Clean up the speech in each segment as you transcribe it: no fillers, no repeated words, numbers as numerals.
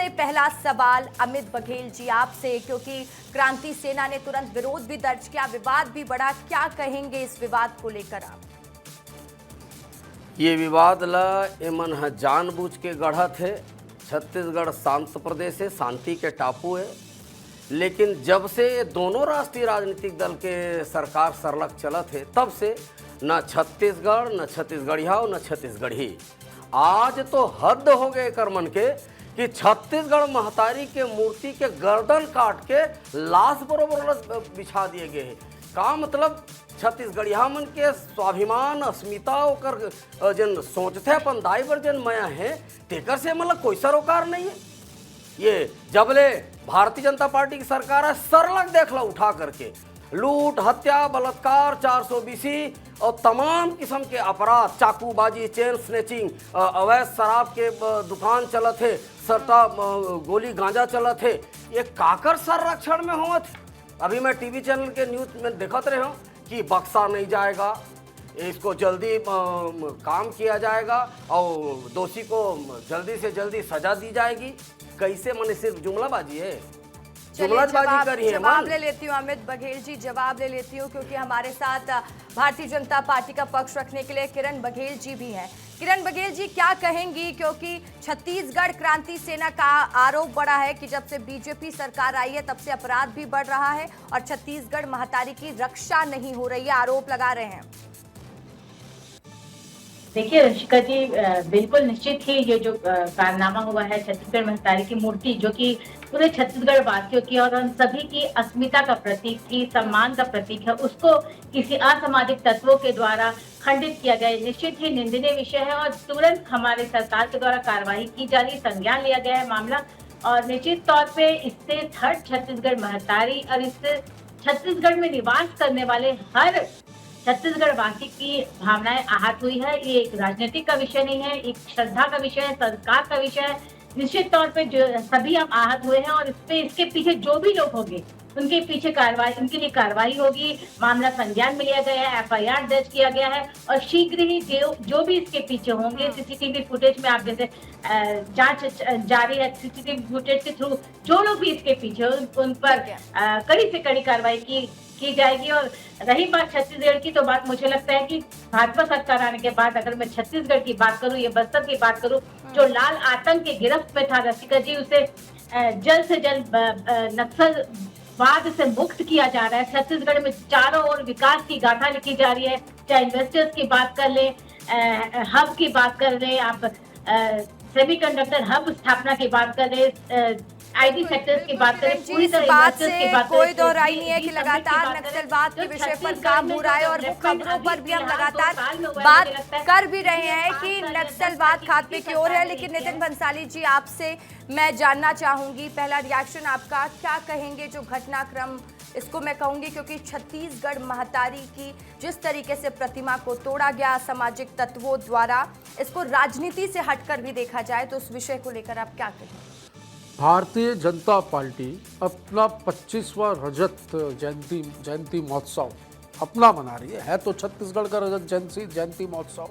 सबसे पहला सवाल अमित बघेल जी आपसे, क्योंकि क्रांति सेना ने तुरंत विरोध भी दर्ज किया, विवाद भी बढ़ा, क्या कहेंगे इस विवाद को लेकर आप? ये विवाद एमन है जानबूझ के गढ़त है। छत्तीसगढ़ शांत प्रदेश है, शांति के टापू है, लेकिन जब से दोनों राष्ट्रीय राजनीतिक दल के सरकार सरलग चलत है तब से न छत्तीसगढ़, न छत्तीसगढ़िया और न छत्तीसगढ़ी। आज तो हद हो गए कर मन के कि छत्तीसगढ़ महतारी के मूर्ति के गर्दन काट के लाश बरोबर बिछा दिए गए हैं। का मतलब छत्तीसगढ़िया मन के स्वाभिमान अस्मिता ओकर जन सोचते अपन दाई बर जन माया है तेकर से मतलब कोई सरोकार नहीं है। ये जबले भारतीय जनता पार्टी की सरकार है सरलग देख ला उठा करके लूट, हत्या, बलात्कार, 420 और तमाम किस्म के अपराध, चाकूबाजी, चेन स्नेचिंग, अवैध शराब के दुकान चलत है, सट्टा गोली गांजा चलत है। ये काकर संरक्षण में होत। अभी मैं टीवी चैनल के न्यूज में देखते रहे हूँ कि बक्सा नहीं जाएगा, इसको जल्दी काम किया जाएगा और दोषी को जल्दी से जल्दी सजा दी जाएगी। कैसे मैंने सिर्फ जुमलाबाजी है, जुमलाबाजी करी है। जवाब ले लेती हूँ अमित बघेल जी, जवाब ले लेती हूँ, क्योंकि हमारे साथ भारतीय जनता पार्टी का पक्ष रखने के लिए किरण बघेल जी भी हैं। किरण बघेल जी क्या कहेंगी, क्योंकि छत्तीसगढ़ क्रांति सेना का आरोप बढ़ा है कि जब से बीजेपी सरकार आई है तब से अपराध भी बढ़ रहा है और छत्तीसगढ़ महतारी की रक्षा नहीं हो रही है, आरोप लगा रहे हैं। देखिए ऋषिका जी, बिल्कुल निश्चित ही ये जो कारनामा हुआ है छत्तीसगढ़ महतारी की मूर्ति, जो कि पूरे छत्तीसगढ़ वासियों की और हम सभी की अस्मिता का प्रतीक थी, सम्मान का प्रतीक है, उसको किसी असामाजिक तत्वों के द्वारा खंडित किया गया, निश्चित ही निंदनीय विषय है और तुरंत हमारे सरकार के द्वारा कार्रवाई की जा रही, संज्ञान लिया गया है मामला। और निश्चित तौर पे इससे थर्ड छत्तीसगढ़ महतारी और इससे छत्तीसगढ़ में निवास करने वाले हर छत्तीसगढ़ वासी की भावनाएं आहत हुई है। ये एक राजनीतिक का विषय नहीं है, एक श्रद्धा का विषय है, संस्कार का विषय है। निश्चित तौर पे जो सभी हम आहत हुए हैं और इसके पीछे जो भी लोग होंगे उनके पीछे कार्रवाई, उनके लिए कार्रवाई होगी। मामला संज्ञान में लिया गया है, FIR दर्ज किया गया है और शीघ्र ही जो भी इसके पीछे होंगे, सीसीटीवी फुटेज में आप जैसे जांच जारी है, सीसीटीवी फुटेज के थ्रू जो लोग भी इसके पीछे उन पर कड़ी से कड़ी कार्रवाई की जाएगी। और रही बात छत्तीसगढ़ की, तो बात मुझे लगता है कि भाजपा सरकार आने के बाद अगर मैं छत्तीसगढ़ की बात करूं या बस्तर की बात करूं, जो लाल आतंक के गिरफ्त में था रसिका जी, उसे जल्द से जल्द नक्सलवाद से मुक्त किया जा रहा है। छत्तीसगढ़ में चारों ओर विकास की गाथा लिखी जा रही है, चाहे इन्वेस्टर्स की बात कर ले, हब की बात कर ले, आप सेमीकंडक्टर हब स्थापना की बात कर ले, IT सेक्टर्स की बात करें, पूरी तरह इन्वेस्टर्स की बात करें, कोई दो राय नहीं है कि लगातार नक्सलवाद के विषय पर काम हो रहा है और वो खबरों पर भी हम लगातार बात कर भी रहे हैं कि नक्सलवाद खात्मे की ओर है। लेकिन नितिन भंसाली जी, आपसे मैं जानना चाहूंगी, पहला रिएक्शन आपका, क्या कहेंगे जो घटनाक्रम, इसको मैं कहूंगी क्योंकि छत्तीसगढ़ महतारी की जिस तरीके से प्रतिमा को तोड़ा गया सामाजिक तत्वों द्वारा, इसको राजनीति से हटकर भी देखा जाए तो उस विषय को लेकर आप क्या कहेंगे? भारतीय जनता पार्टी अपना 25वां रजत जयंती महोत्सव अपना मना रही है तो छत्तीसगढ़ का रजत जयंती महोत्सव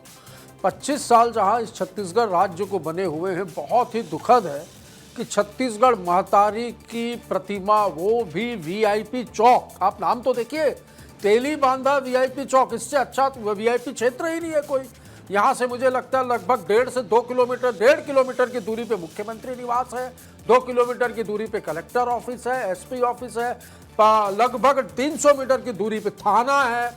25 साल जहां इस छत्तीसगढ़ राज्य को बने हुए हैं। बहुत ही दुखद है कि छत्तीसगढ़ महतारी की प्रतिमा, वो भी VIP चौक, आप नाम तो देखिए, तेली बांधा VIP चौक, इससे अच्छा तो VIP क्षेत्र ही नहीं है कोई। यहाँ से मुझे लगता है लगभग 1.5 से 2 किलोमीटर, 1.5 किलोमीटर की दूरी पे मुख्यमंत्री निवास है, 2 किलोमीटर की दूरी पे कलेक्टर ऑफिस है, SP ऑफिस है, लगभग 300 मीटर की दूरी पे थाना है।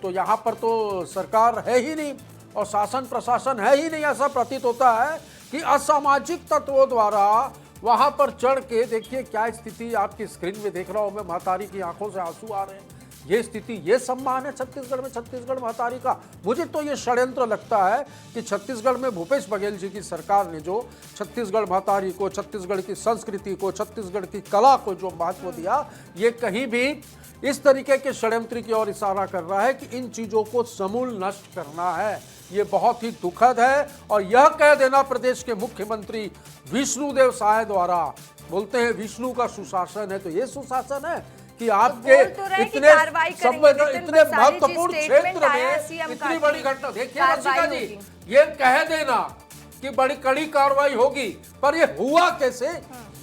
तो यहाँ पर तो सरकार है ही नहीं और शासन प्रशासन है ही नहीं। ऐसा प्रतीत होता है कि असामाजिक तत्वों द्वारा वहाँ पर चढ़ के, देखिए क्या स्थिति आपकी स्क्रीन में देख रहा हूँ मैं, महतारी की आंखों से आंसू आ रहे हैं। ये स्थिति, ये सम्मान है छत्तीसगढ़ में छत्तीसगढ़ महतारी का। मुझे तो ये षड्यंत्र लगता है कि छत्तीसगढ़ में भूपेश बघेल जी की सरकार ने जो छत्तीसगढ़ महतारी को, छत्तीसगढ़ की संस्कृति को, छत्तीसगढ़ की कला को जो महत्व दिया, ये कहीं भी इस तरीके के षड्यंत्र की ओर इशारा कर रहा है कि इन चीज़ों को समूल नष्ट करना है। ये बहुत ही दुखद है और यह कह देना प्रदेश के मुख्यमंत्री विष्णुदेव साय द्वारा, बोलते हैं विष्णु का सुशासन है, तो ये सुशासन है कि आपके इतने महत्वपूर्ण क्षेत्र में इतनी बड़ी घटना। देखिए रसिका जी, ये कह देना कि बड़ी कड़ी कार्रवाई होगी, पर ये हुआ कैसे,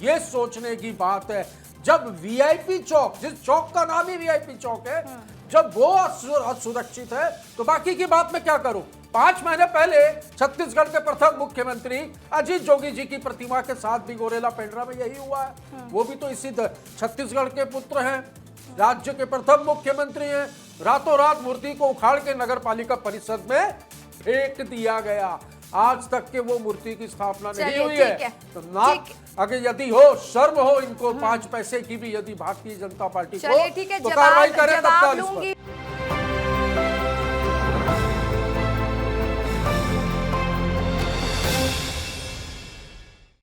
ये सोचने की बात है। जब वीआईपी चौक, जिस चौक का नाम ही वीआईपी चौक है, जब वो असुरक्षित है तो बाकी की बात मैं क्या करूं। 5 महीने पहले छत्तीसगढ़ के प्रथम मुख्यमंत्री अजीत जोगी जी की प्रतिमा के साथ भी गोरेला पेंड्रा में यही हुआ है। वो भी तो इसी छत्तीसगढ़ के पुत्र हैं, राज्य के प्रथम मुख्यमंत्री हैं। रातों रात मूर्ति को उखाड़ के नगर पालिका परिषद में फेंक दिया गया। आज तक के वो मूर्ति की स्थापना नहीं हुई है। तो ना अगर यदि हो, शर्म हो इनको 5 पैसे की भी यदि भारतीय जनता पार्टी को, चलिए ठीक है, तो कार्रवाई करें जवाब तत्काल इस पर। लूंगी।